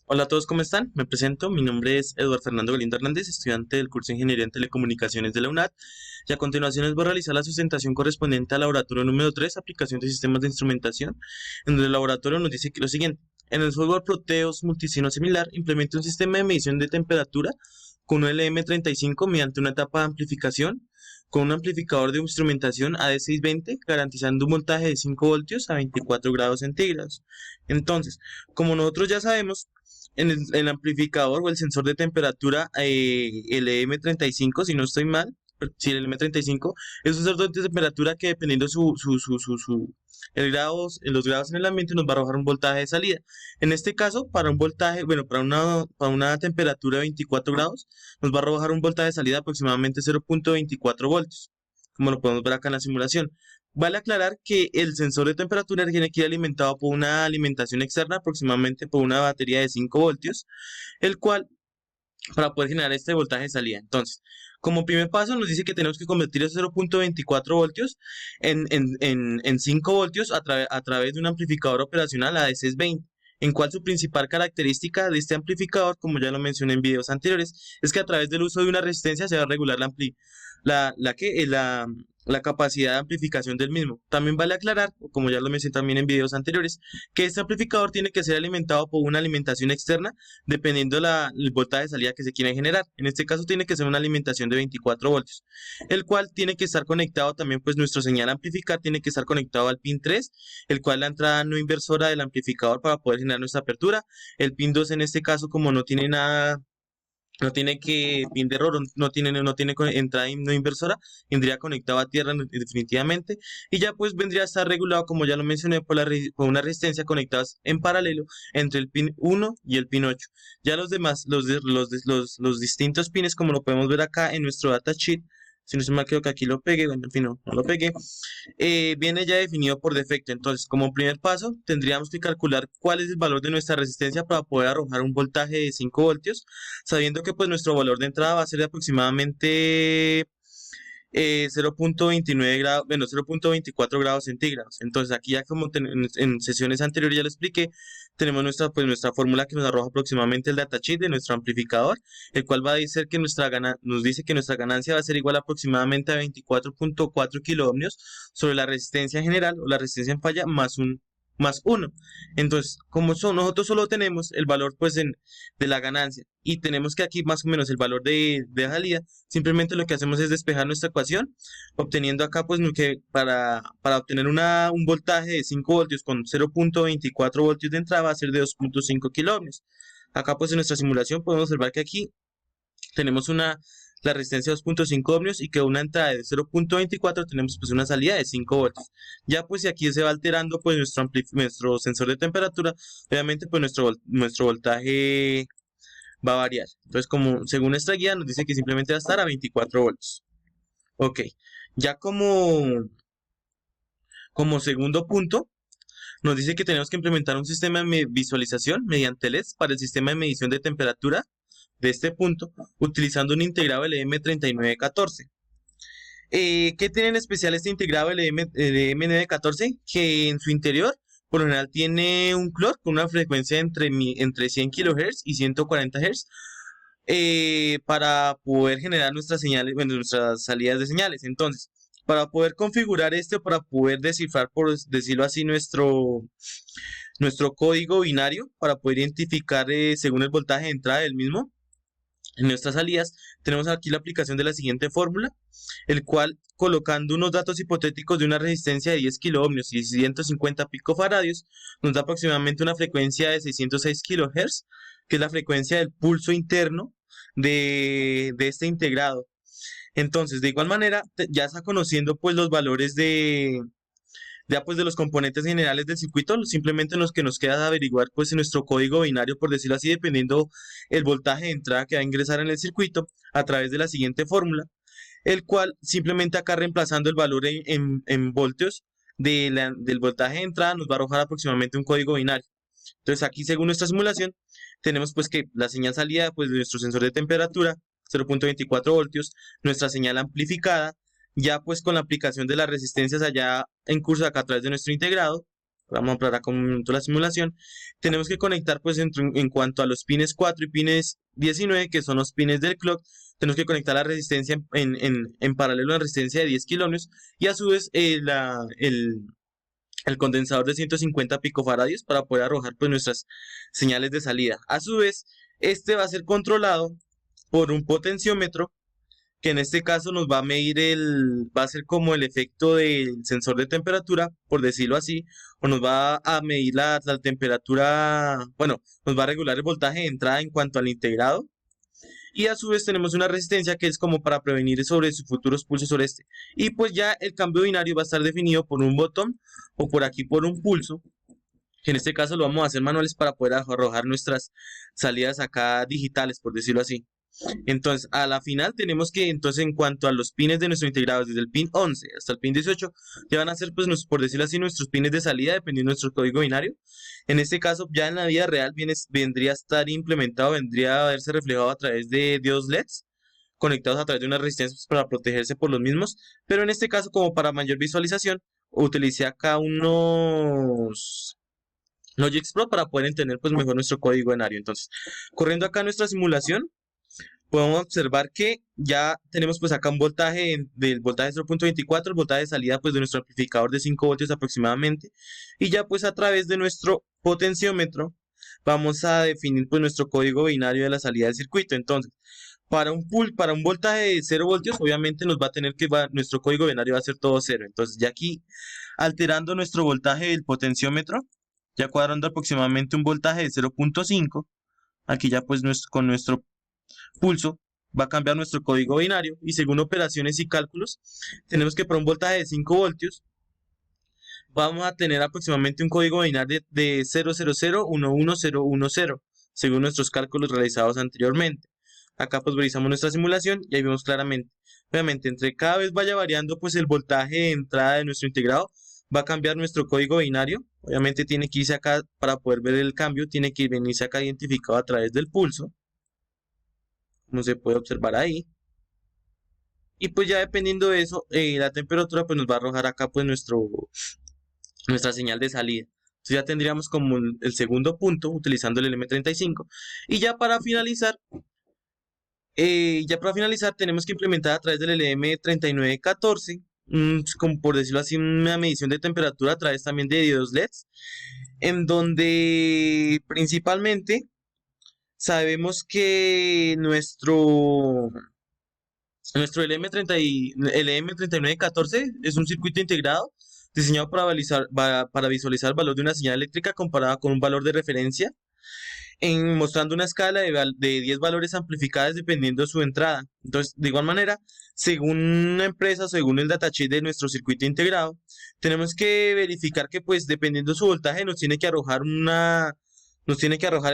Hola a todos, ¿cómo están? Me presento, mi nombre es Eduardo Fernando Galindo Hernández, estudiante del curso de Ingeniería en Telecomunicaciones de la UNAD, y a continuación les voy a realizar la sustentación correspondiente al laboratorio número 3, aplicación de sistemas de instrumentación, en donde el laboratorio nos dice que lo siguiente: en el software Proteus Multisino Similar, implementa un sistema de medición de temperatura con un LM35 mediante una etapa de amplificación, con un amplificador de instrumentación AD620, garantizando un voltaje de 5 voltios a 24 grados centígrados. Entonces, como nosotros ya sabemos, en el amplificador o el sensor de temperatura, el M35, si no estoy mal, si el M35 es un sensor de temperatura que, dependiendo el grados, los grados en el ambiente, nos va a arrojar un voltaje de salida. En este caso, para un voltaje, bueno, para una temperatura de 24 grados, nos va a arrojar un voltaje de salida de aproximadamente 0.24 voltios, como lo podemos ver acá en la simulación. Vale aclarar que el sensor de temperatura tiene que ir alimentado por una alimentación externa, aproximadamente por una batería de 5 voltios, el cual, para poder generar este voltaje de salida. Entonces, como primer paso, nos dice que tenemos que convertir esos 0.24 voltios en 5 voltios a través de un amplificador operacional AD620, en cual su principal característica de este amplificador, como ya lo mencioné en videos anteriores, es que a través del uso de una resistencia se va a regular la capacidad de amplificación del mismo. También vale aclarar, como ya lo mencioné también en videos anteriores, que este amplificador tiene que ser alimentado por una alimentación externa, dependiendo el voltaje de salida que se quiera generar. En este caso tiene que ser una alimentación de 24 voltios, el cual tiene que estar conectado también, pues nuestro señal a amplificar tiene que estar conectado al pin 3, el cual es la entrada no inversora del amplificador para poder generar nuestra apertura. El pin 2, en este caso, como no tiene nada, no tiene pin de error, no tiene entrada no inversora, vendría conectado a tierra definitivamente, y ya pues vendría a estar regulado, como ya lo mencioné, por una resistencia conectadas en paralelo entre el pin 1 y el pin 8. Ya los demás, los distintos pines, como lo podemos ver acá en nuestro datasheet, si no se me creo que aquí lo pegué, bueno, en fin, no lo pegué, viene ya definido por defecto. Entonces, como primer paso, tendríamos que calcular cuál es el valor de nuestra resistencia para poder arrojar un voltaje de 5 voltios, sabiendo que pues nuestro valor de entrada va a ser de aproximadamente 0.29 grados, bueno, 0.24 grados centígrados. Entonces, aquí ya como en sesiones anteriores ya lo expliqué, tenemos nuestra fórmula que nos arroja aproximadamente el datasheet de nuestro amplificador, el cual va a decir que nos dice que nuestra ganancia va a ser igual aproximadamente a 24.4 kiloohmios sobre la resistencia general o la resistencia en falla más uno. Entonces, nosotros solo tenemos el valor pues de la ganancia, y tenemos que aquí más o menos el valor de salida. Simplemente lo que hacemos es despejar nuestra ecuación, obteniendo acá pues que para obtener un voltaje de 5 voltios con 0.24 voltios de entrada va a ser de 2.5 kiloohmios. Acá pues en nuestra simulación podemos observar que aquí tenemos la resistencia de 2.5 ohmios, y que una entrada de 0.24 tenemos pues una salida de 5 voltios. Ya pues si aquí se va alterando pues nuestro sensor de temperatura, obviamente pues nuestro voltaje va a variar. Entonces, como según esta guía nos dice que simplemente va a estar a 24 voltios. Ok, ya como segundo punto, nos dice que tenemos que implementar un sistema de visualización mediante LEDs para el sistema de medición de temperatura de este punto, utilizando un integrado LM3914. ¿Qué tiene en especial este integrado LM914? Que en su interior, por lo general, tiene un clock con una frecuencia entre 100 kHz y 140 Hz, para poder generar nuestras señales, bueno, nuestras salidas de señales. Entonces, para poder configurar esto, para poder descifrar, por decirlo así, nuestro código binario, para poder identificar, según el voltaje de entrada del mismo, en nuestras salidas, tenemos aquí la aplicación de la siguiente fórmula, el cual, colocando unos datos hipotéticos de una resistencia de 10 kiloohmios y 150 picofaradios, nos da aproximadamente una frecuencia de 606 kilohertz, que es la frecuencia del pulso interno de este integrado. Entonces, de igual manera, ya está conociendo pues los valores de los componentes generales del circuito. Simplemente los que nos queda averiguar pues en nuestro código binario, por decirlo así, dependiendo el voltaje de entrada que va a ingresar en el circuito, a través de la siguiente fórmula, el cual simplemente acá, reemplazando el valor en voltios del voltaje de entrada, nos va a arrojar aproximadamente un código binario. Entonces aquí, según nuestra simulación, tenemos pues que la señal salida pues de nuestro sensor de temperatura, 0.24 voltios, nuestra señal amplificada, ya pues con la aplicación de las resistencias allá en curso acá a través de nuestro integrado, Vamos a ampliar acá un momento la simulación. Tenemos que conectar pues en cuanto a los pines 4 y pines 19, que son los pines del clock, tenemos que conectar la resistencia en paralelo a la resistencia de 10 kiloohms y a su vez el condensador de 150 picofaradios para poder arrojar pues nuestras señales de salida. A su vez, este va a ser controlado por un potenciómetro que en este caso nos va a medir va a ser como el efecto del sensor de temperatura, por decirlo así, o nos va a medir la temperatura, bueno, nos va a regular el voltaje de entrada en cuanto al integrado. Y a su vez tenemos una resistencia que es como para prevenir sobre sus futuros pulsos sobre este. Y pues ya el cambio binario va a estar definido por un botón o por aquí por un pulso, que en este caso lo vamos a hacer manuales para poder arrojar nuestras salidas acá digitales, por decirlo así. Entonces, a la final tenemos que, entonces, en cuanto a los pines de nuestro integrado, desde el pin 11 hasta el pin 18, ya van a ser, pues, por decirlo así, nuestros pines de salida, dependiendo de nuestro código binario. En este caso, ya en la vida real vendría a estar implementado, vendría a verse reflejado a través de diodos LEDs, conectados a través de unas resistencias para protegerse por los mismos. Pero en este caso, como para mayor visualización, utilicé acá unos Logix Pro para poder entender, pues, mejor nuestro código binario. Entonces, corriendo acá nuestra simulación, podemos observar que ya tenemos pues acá un voltaje del voltaje 0.24, el voltaje de salida pues de nuestro amplificador de 5 voltios aproximadamente, y ya pues a través de nuestro potenciómetro vamos a definir pues nuestro código binario de la salida del circuito. Entonces, para un voltaje de 0 voltios, obviamente nos va a tener nuestro código binario va a ser todo 0. Entonces, ya aquí alterando nuestro voltaje del potenciómetro, ya cuadrando aproximadamente un voltaje de 0.5, aquí ya pues con nuestro pulso va a cambiar nuestro código binario y según operaciones y cálculos tenemos que para un voltaje de 5 voltios vamos a tener aproximadamente un código binario de 000-11010 según nuestros cálculos realizados anteriormente. Acá pues realizamos nuestra simulación y ahí vemos claramente. Obviamente entre cada vez vaya variando pues el voltaje de entrada de nuestro integrado va a cambiar nuestro código binario. Obviamente tiene que irse acá para poder ver el cambio, tiene que venirse acá identificado a través del pulso, como se puede observar ahí. Y pues ya dependiendo de eso, la temperatura pues nos va a arrojar acá pues nuestra señal de salida. Entonces ya tendríamos como el segundo punto utilizando el LM35. Y ya para finalizar tenemos que implementar a través del LM3914, como por decirlo así, una medición de temperatura a través también de diodos LEDs, en donde principalmente sabemos que nuestro LM3914 es un circuito integrado diseñado para visualizar el valor de una señal eléctrica comparada con un valor de referencia, mostrando una escala de 10 valores amplificadas dependiendo de su entrada. Entonces, de igual manera, según una empresa, según el datasheet de nuestro circuito integrado, tenemos que verificar que, pues, dependiendo de su voltaje, nos tiene que arrojar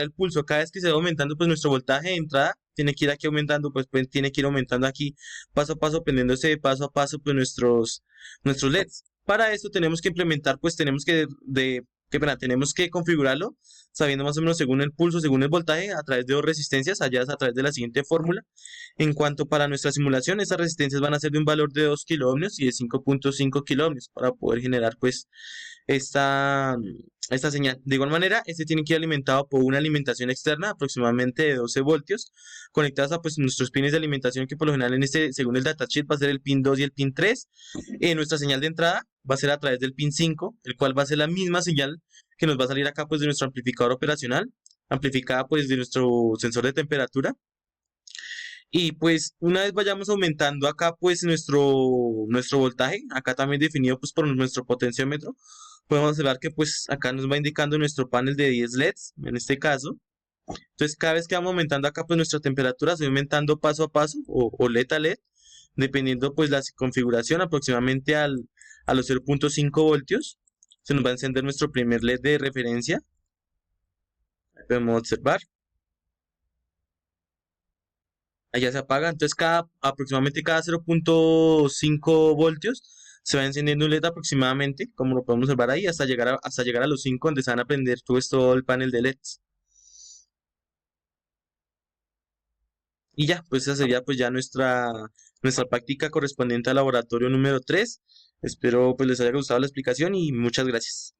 el pulso. Cada vez que se va aumentando, pues, nuestro voltaje de entrada, tiene que ir aquí aumentando, pues tiene que ir aumentando aquí paso a paso, pendiéndose de paso a paso, pues, nuestros LEDs. Para esto tenemos que implementar, pues, tenemos que configurarlo sabiendo más o menos según el pulso, según el voltaje, a través de dos resistencias, halladas a través de la siguiente fórmula. En cuanto para nuestra simulación, esas resistencias van a ser de un valor de 2 kiloohmios y de 5.5 kiloohmios para poder generar pues esta, esta señal. De igual manera, este tiene que ir alimentado por una alimentación externa aproximadamente de 12 voltios, conectadas a pues nuestros pines de alimentación que por lo general según el datasheet va a ser el pin 2 y el pin 3. Nuestra señal de entrada va a ser a través del pin 5, el cual va a ser la misma señal que nos va a salir acá pues de nuestro amplificador operacional, amplificada pues de nuestro sensor de temperatura. Y pues una vez vayamos aumentando acá pues nuestro voltaje, acá también definido pues por nuestro potenciómetro, podemos observar que pues acá nos va indicando nuestro panel de 10 LEDs, en este caso. Entonces cada vez que vamos aumentando acá pues nuestra temperatura se va aumentando paso a paso o LED a LED, dependiendo pues la configuración aproximadamente a los 0.5 voltios. Se nos va a encender nuestro primer LED de referencia. Ahí podemos observar. Allá se apaga. Entonces aproximadamente cada 0.5 voltios se va encendiendo un LED aproximadamente, como lo podemos observar ahí, hasta llegar a los 5, donde se van a prender todo el panel de LEDs. Y ya, pues esa sería pues ya nuestra práctica correspondiente al laboratorio número 3. Espero pues les haya gustado la explicación y muchas gracias.